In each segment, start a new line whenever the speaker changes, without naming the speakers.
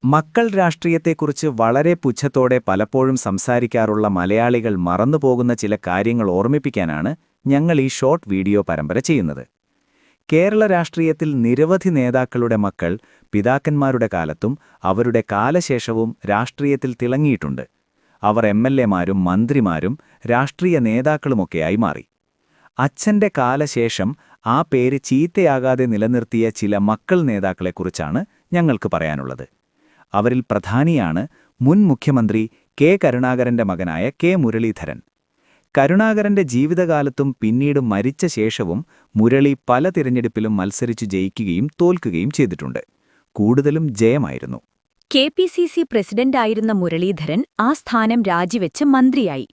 മക്കൾ രാഷ്ട്രീയത്തെക്കുറിച്ച് വളരെ പുച്ഛത്തോടെ പലപ്പോഴും സംസാരിക്കാറുള്ള മലയാളികൾ മറന്നുപോകുന്ന ചില കാര്യങ്ങൾ ഓർമ്മിപ്പിക്കാനാണ് ഞങ്ങൾ ഈ ഷോർട്ട് വീഡിയോ പരമ്പര ചെയ്യുന്നത്. കേരള രാഷ്ട്രീയത്തിൽ നിരവധി നേതാക്കളുടെ മക്കൾ പിതാക്കന്മാരുടെ കാലത്തും അവരുടെ കാലശേഷവും രാഷ്ട്രീയത്തിൽ തിളങ്ങിയിട്ടുണ്ട്. അവർ എംഎൽഎമാരും മന്ത്രിമാരും രാഷ്ട്രീയ നേതാക്കളുമൊക്കെയായി മാറി. അച്ഛന്റെ കാലശേഷം ആ പേര് ചീത്തയാകാതെ നിലനിർത്തിയ ചില മക്കൾ നേതാക്കളെക്കുറിച്ചാണ് ഞങ്ങൾക്ക് പറയാനുള്ളത്. അവരിൽ പ്രധാനിയാണ് മുൻ മുഖ്യമന്ത്രി കെ. കരുണാകരന്റെ മകനായ കെ. മുരളീധരൻ. കരുണാകരന്റെ ജീവിതകാലത്തും പിന്നീട് മരിച്ച ശേഷവും മുരളി പല തിരഞ്ഞെടുപ്പിലും മത്സരിച്ചു ജയിക്കുകയും തോൽക്കുകയും ചെയ്തിട്ടുണ്ട്. കൂടുതലും ജയമായിരുന്നു.
കെ.പി.സി.സി. പ്രസിഡന്റായിരുന്ന മുരളീധരൻ ആ സ്ഥാനം രാജിവെച്ച് മന്ത്രിയായി.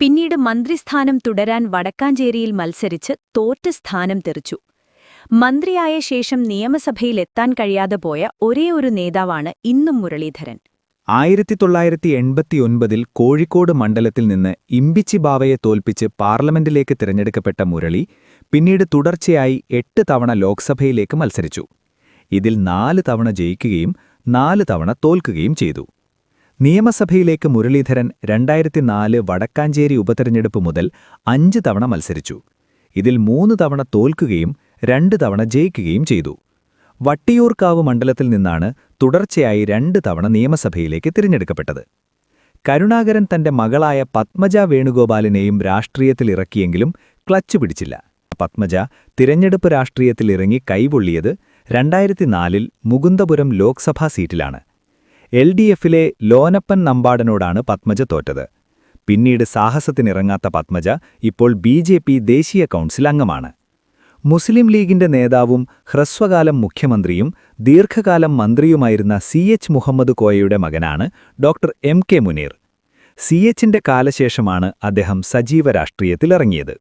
പിന്നീട് മന്ത്രിസ്ഥാനം തുടരാൻ വടക്കാഞ്ചേരിയിൽ മത്സരിച്ച് തോറ്റ സ്ഥാനം തെറിച്ചു. മന്ത്രിയായ ശേഷം നിയമസഭയിലെത്താൻ കഴിയാതെ പോയ ഒരേയൊരു നേതാവാണ് ഇന്നും മുരളീധരൻ.
1989-ൽ കോഴിക്കോട് മണ്ഡലത്തിൽ നിന്ന് ഇമ്പിച്ചി ബാവയെ തോൽപ്പിച്ച് പാർലമെന്റിലേക്ക് തിരഞ്ഞെടുക്കപ്പെട്ട മുരളി പിന്നീട് തുടർച്ചയായി 8 തവണ ലോക്സഭയിലേക്ക് മത്സരിച്ചു. ഇതിൽ 4 തവണ ജയിക്കുകയും 4 തവണ തോൽക്കുകയും ചെയ്തു. നിയമസഭയിലേക്ക് മുരളീധരൻ 2004 വടക്കാഞ്ചേരി ഉപതെരഞ്ഞെടുപ്പ് മുതൽ 5 തവണ മത്സരിച്ചു. ഇതിൽ 3 തവണ തോൽക്കുകയും 2 തവണ ജയിക്കുകയും ചെയ്തു. വട്ടിയൂർക്കാവ് മണ്ഡലത്തിൽ നിന്നാണ് തുടർച്ചയായി 2 തവണ നിയമസഭയിലേക്ക് തിരഞ്ഞെടുക്കപ്പെട്ടത്. കരുണാകരൻ തന്റെ മകളായ പത്മജ വേണുഗോപാലിനെയും രാഷ്ട്രീയത്തിലിറക്കിയെങ്കിലും ക്ലച്ച് പിടിച്ചില്ല. പത്മജ തിരഞ്ഞെടുപ്പ് രാഷ്ട്രീയത്തിലിറങ്ങി കൈപൊള്ളിയത് 2004-ൽ മുകുന്ദപുരം ലോക്സഭാ സീറ്റിലാണ്. LDFിലെ ലോനപ്പൻ നമ്പാടനോടാണ് പത്മജ തോറ്റത്. പിന്നീട് സാഹസത്തിനിറങ്ങാത്ത പത്മജ ഇപ്പോൾ BJP ദേശീയ കൗൺസിൽ അംഗമാണ്. മുസ്ലിം ലീഗിന്റെ നേതാവും ഹ്രസ്വകാലം മുഖ്യമന്ത്രിയും ദീർഘകാലം മന്ത്രിയുമായിരുന്ന CH മുഹമ്മദ് കോയയുടെ മകനാണ് ഡോക്ടർ MK മുനീർ. CHന്റെ കാലശേഷമാണ് അദ്ദേഹം സജീവ രാഷ്ട്രീയത്തിലിറങ്ങിയത്.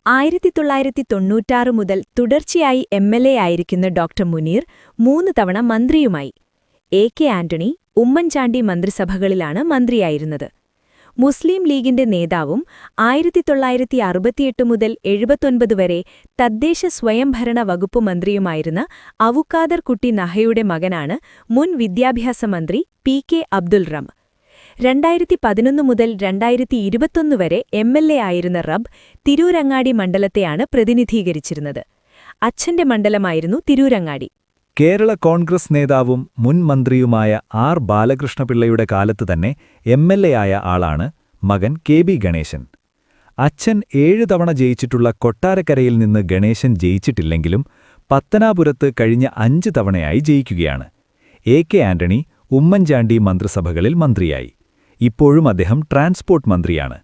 1996 മുതൽ തുടർച്ചയായി MLA ആയിരിക്കുന്ന ഡോക്ടർ മുനീർ 3 തവണ മന്ത്രിയുമായി. AK ആന്റണി, ഉമ്മൻചാണ്ടി മന്ത്രിസഭകളിലാണ് മന്ത്രിയായിരുന്നത്. മുസ്ലിം ലീഗിന്റെ നേതാവും 1968 മുതൽ 79 വരെ തദ്ദേശ സ്വയംഭരണ വകുപ്പ് മന്ത്രിയുമായിരുന്ന അവുക്കാദർ കുട്ടി നഹയുടെ മകനാണ് മുൻ വിദ്യാഭ്യാസ മന്ത്രി PK അബ്ദുൽ റം. 2011 മുതൽ 2021 വരെ MLA ആയിരുന്ന റബ് തിരൂരങ്ങാടി മണ്ഡലത്തെയാണ് പ്രതിനിധീകരിച്ചിരുന്നത്. അച്ഛന്റെ മണ്ഡലമായിരുന്നു തിരൂരങ്ങാടി.
കേരള കോൺഗ്രസ് നേതാവും മുൻ മന്ത്രിയുമായ R. ബാലകൃഷ്ണപിള്ളയുടെ കാലത്ത് തന്നെ MLA ആയ ആളാണ് മകൻ KB ഗണേശൻ. അച്ഛൻ 7 തവണ ജയിച്ചിട്ടുള്ള കൊട്ടാരക്കരയിൽ നിന്ന് ഗണേശൻ ജയിച്ചിട്ടില്ലെങ്കിലും പത്തനാപുരത്ത് കഴിഞ്ഞ 5 തവണയായി ജയിക്കുകയാണ്. AK ആന്റണി ഉമ്മൻചാണ്ടി മന്ത്രിസഭകളിൽ മന്ത്രിയായി. ഇപ്പോഴും അദ്ദേഹം ട്രാൻസ്പോർട്ട് മന്ത്രിയാണ്.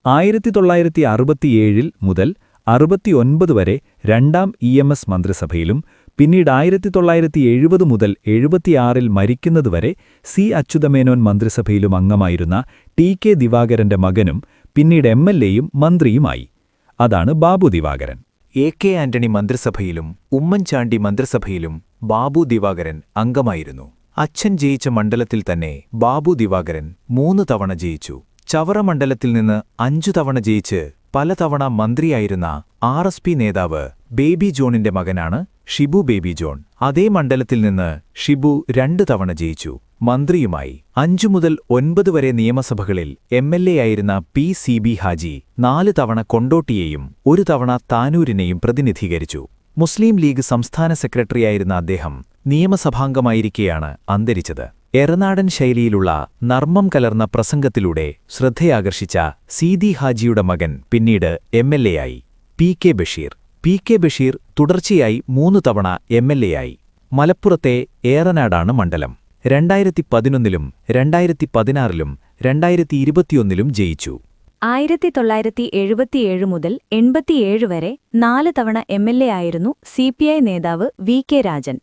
1967 മുതൽ 69 വരെ 2ാം EMS മന്ത്രിസഭയിലും പിന്നീട് 1970 മുതൽ 76-ൽ മരിക്കുന്നതുവരെ C. അച്യുതമേനോൻ മന്ത്രിസഭയിലും അംഗമായിരുന്ന TK ദിവാകരന്റെ മകനും പിന്നീട് MLAയും മന്ത്രിയുമായി. അതാണ് ബാബു ദിവാകരൻ. AK ആന്റണി മന്ത്രിസഭയിലും ഉമ്മൻചാണ്ടി മന്ത്രിസഭയിലും ബാബു ദിവാകരൻ അംഗമായിരുന്നു. അച്ഛൻ ജയിച്ച മണ്ഡലത്തിൽ തന്നെ ബാബു ദിവാകരൻ 3 തവണ ജയിച്ചു. ചവറ മണ്ഡലത്തിൽ നിന്ന് 5 തവണ ജയിച്ച് പലതവണ മന്ത്രിയായിരുന്ന RSP നേതാവ് ബേബി ജോണിന്റെ മകനാണ് ഷിബു ബേബി ജോൺ. അതേ മണ്ഡലത്തിൽ നിന്ന് ഷിബു 2 തവണ ജയിച്ചു, മന്ത്രിയുമായി. 5 മുതൽ 9 വരെ നിയമസഭകളിൽ MLA ആയിരുന്ന PCB ഹാജി 4 തവണ കൊണ്ടോട്ടിയെയും 1 തവണ താനൂരിനെയും പ്രതിനിധീകരിച്ചു. മുസ്ലിം ലീഗ് സംസ്ഥാന സെക്രട്ടറിയായിരുന്ന അദ്ദേഹം നിയമസഭാംഗമായിരിക്കെയാണ് അന്തരിച്ചത്. എറനാടൻ ശൈലിയിലുള്ള നർമ്മം കലർന്ന പ്രസംഗത്തിലൂടെ ശ്രദ്ധയാകർഷിച്ച സീതി ഹാജിയുടെ മകൻ പിന്നീട് MLA ആയി. PK ബഷീർ. PK ബഷീർ തുടർച്ചയായി 3 തവണ MLA ആയി. മലപ്പുറത്തെ ഏറനാടാണ് മണ്ഡലം. 2011-ലും 2016-ലും 2021-ലും ജയിച്ചു.
1977 മുതൽ 87 വരെ 4 തവണ MLA ആയിരുന്നു CPI നേതാവ് VK രാജൻ.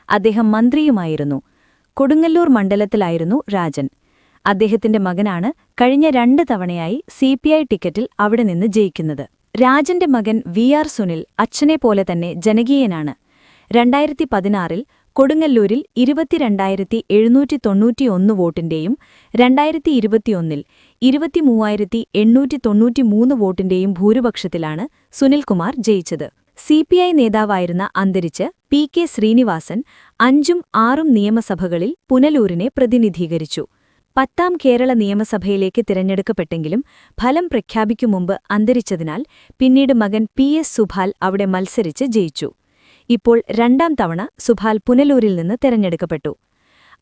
അദ്ദേഹം മന്ത്രിയുമായിരുന്നു. കൊടുങ്ങല്ലൂർ മണ്ഡലത്തിലായിരുന്നു രാജൻ. അദ്ദേഹത്തിന്റെ മകനാണ് കഴിഞ്ഞ 2 തവണയായി CPI ടിക്കറ്റിൽ അവിടെ നിന്ന് ജയിക്കുന്നത്. രാജന്റെ മകൻ VR സുനിൽ അച്ഛനെപ്പോലെ തന്നെ ജനകീയനാണ്. 2016-ൽ കൊടുങ്ങല്ലൂരിൽ 22,791 വോട്ടിന്റെയും 2021-ൽ 23,893 വോട്ടിന്റെയും ഭൂരിപക്ഷത്തിലാണ് സുനിൽകുമാർ ജയിച്ചത്. CPI നേതാവായിരുന്ന അന്തരിച്ച് PK ശ്രീനിവാസൻ 5ഉം 6ഉം നിയമസഭകളിൽ പുനലൂരിനെ പ്രതിനിധീകരിച്ചു. 10ാം കേരള നിയമസഭയിലേക്ക് തിരഞ്ഞെടുക്കപ്പെട്ടെങ്കിലും ഫലം പ്രഖ്യാപിക്കും മുമ്പ് അന്തരിച്ചതിനാൽ പിന്നീട് മകൻ PS സുഭാൽ അവിടെ മത്സരിച്ച് ജയിച്ചു. ഇപ്പോൾ 2ാം തവണ സുഭാൽ പുനലൂരിൽ നിന്ന് തിരഞ്ഞെടുക്കപ്പെട്ടു.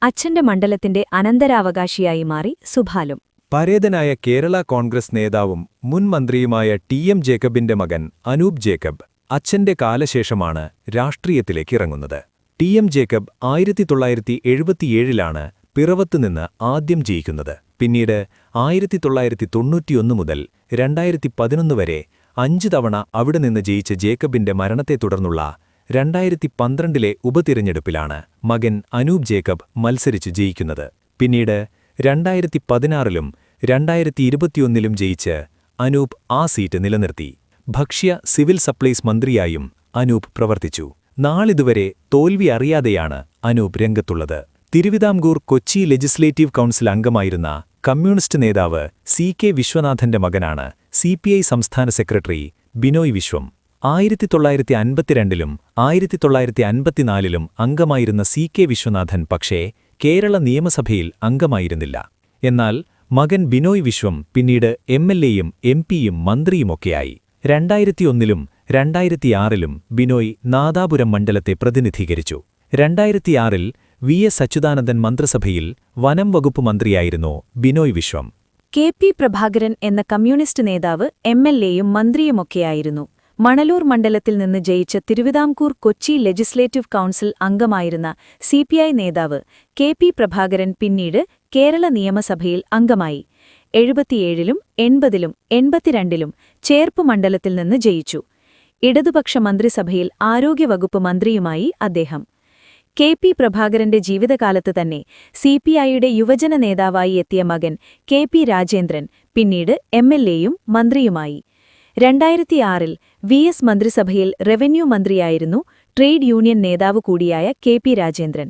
അച്ഛന്റെ മണ്ഡലത്തിന്റെ അനന്തരാവകാശിയായി മാറി സുഭാലും.
പരേതനായ കേരള കോൺഗ്രസ് നേതാവും മുൻ മന്ത്രിയുമായ TM ജേക്കബിന്റെ മകൻ അനൂപ് ജേക്കബ് അച്ഛന്റെ കാലശേഷമാണ് രാഷ്ട്രീയത്തിലേക്ക് ഇറങ്ങുന്നത്. TM ജേക്കബ് 1977ലാണ് പിറവത്തുനിന്ന് ആദ്യം ജയിക്കുന്നത്. പിന്നീട് 1991 മുതൽ 2011 വരെ 5 തവണ അവിടെ നിന്ന് ജയിച്ച ജേക്കബിന്റെ മരണത്തെ തുടർന്നുള്ള 2012ലെ ഉപതിരഞ്ഞെടുപ്പിലാണ് മകൻ അനൂപ് ജേക്കബ് മത്സരിച്ച് ജയിക്കുന്നത്. പിന്നീട് 2016ലും 2021ലും ജയിച്ച് അനൂപ് ആ സീറ്റ് നിലനിർത്തി. ഭക്ഷ്യ സിവിൽ സപ്ലൈസ് മന്ത്രിയായും അനൂപ് പ്രവർത്തിച്ചു. നാളിതുവരെ തോൽവി അറിയാതെയാണ് അനൂപ് രംഗത്തുള്ളത്. തിരുവിതാംകൂർ കൊച്ചി ലെജിസ്ലേറ്റീവ് കൗൺസിൽ അംഗമായിരുന്ന കമ്മ്യൂണിസ്റ്റ് നേതാവ് CK വിശ്വനാഥന്റെ മകനാണ് CPI സംസ്ഥാന സെക്രട്ടറി ബിനോയ് വിശ്വം. 1952ലും 1954ലും അംഗമായിരുന്ന CK വിശ്വനാഥൻ പക്ഷേ കേരള നിയമസഭയിൽ അംഗമായിരുന്നില്ല. എന്നാൽ മകൻ ബിനോയ് വിശ്വം പിന്നീട് MLAയും MPയും മന്ത്രിയുമൊക്കെയായി. 2001ലും 2006ലും ബിനോയ് നാദാപുരം മണ്ഡലത്തെ പ്രതിനിധീകരിച്ചു. 2006ൽ VS അച്യുതാനന്ദൻ മന്ത്രിസഭയിൽ വനം വകുപ്പ് മന്ത്രിയായിരുന്നു ബിനോയ് വിശ്വം.
KP പ്രഭാകരൻ എന്ന കമ്മ്യൂണിസ്റ്റ് നേതാവ് MLAയും മന്ത്രിയുമൊക്കെയായിരുന്നു. മണലൂർ മണ്ഡലത്തിൽ നിന്ന് ജയിച്ച തിരുവിതാംകൂർ കൊച്ചി ലെജിസ്ലേറ്റീവ് കൗൺസിൽ അംഗമായിരുന്ന CPI നേതാവ് KP പ്രഭാകരൻ പിന്നീട് കേരള നിയമസഭയിൽ അംഗമായി. 77ലും 80ലും 82ലും ചേർപ്പ് മണ്ഡലത്തിൽ നിന്ന് ജയിച്ചു. ഇടതുപക്ഷ മന്ത്രിസഭയിൽ ആരോഗ്യവകുപ്പ് മന്ത്രിയുമായി അദ്ദേഹം. KP പ്രഭാകരന്റെ ജീവിതകാലത്ത് തന്നെ CPIയുടെ യുവജന നേതാവായി എത്തിയ മകൻ KP രാജേന്ദ്രൻ പിന്നീട് MLAയും മന്ത്രിയുമായി. 2006ൽ VS മന്ത്രിസഭയിൽ റവന്യൂ മന്ത്രിയായിരുന്നു ട്രേഡ് യൂണിയൻ നേതാവ് കൂടിയായ KP രാജേന്ദ്രൻ.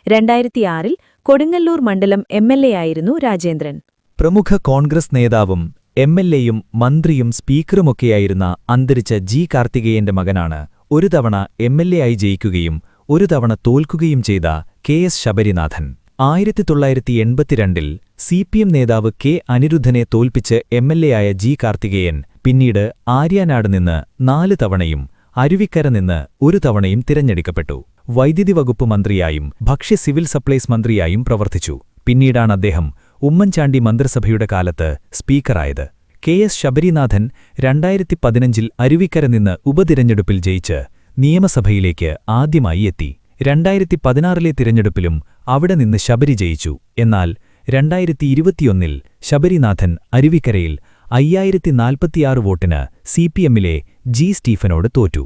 2006ൽ കൊടുങ്ങല്ലൂർ മണ്ഡലം MLAയായിരുന്നു രാജേന്ദ്രൻ.
പ്രമുഖ കോൺഗ്രസ് നേതാവും MLAയും മന്ത്രിയും സ്പീക്കറുമൊക്കെയായിരുന്ന അന്തരിച്ച G കാർത്തികേയന്റെ മകനാണ് ഒരു തവണ MLA ആയി ജയിക്കുകയും ഒരു തവണ തോൽക്കുകയും ചെയ്ത KS ശബരിനാഥൻ. 1982ൽ CPM നേതാവ് K അനിരുദ്ധനെ തോൽപ്പിച്ച് MLA ആയ G കാർത്തികേയൻ പിന്നീട് ആര്യാനാട് നിന്ന് 4 തവണയും അരുവിക്കര നിന്ന് 1 തവണയും തിരഞ്ഞെടുക്കപ്പെട്ടു. വൈദ്യുതി വകുപ്പ് മന്ത്രിയായും ഭക്ഷ്യ സിവിൽ സപ്ലൈസ് മന്ത്രിയായും പ്രവർത്തിച്ചു. പിന്നീടാണ് അദ്ദേഹം ഉമ്മൻചാണ്ടി മന്ത്രിസഭയുടെ കാലത്ത് സ്പീക്കറായത്. KS ശബരിനാഥൻ 2015ൽ അരുവിക്കര നിന്ന് ഉപതിരഞ്ഞെടുപ്പിൽ ജയിച്ച് നിയമസഭയിലേക്ക് ആദ്യമായി എത്തി. 2016ലെ തിരഞ്ഞെടുപ്പിലും അവിടെ നിന്ന് ശബരി ജയിച്ചു. എന്നാൽ 2021ൽ ശബരിനാഥൻ അരുവിക്കരയിൽ 5046 വോട്ടിന് CPMലെ G സ്റ്റീഫനോട് തോറ്റു.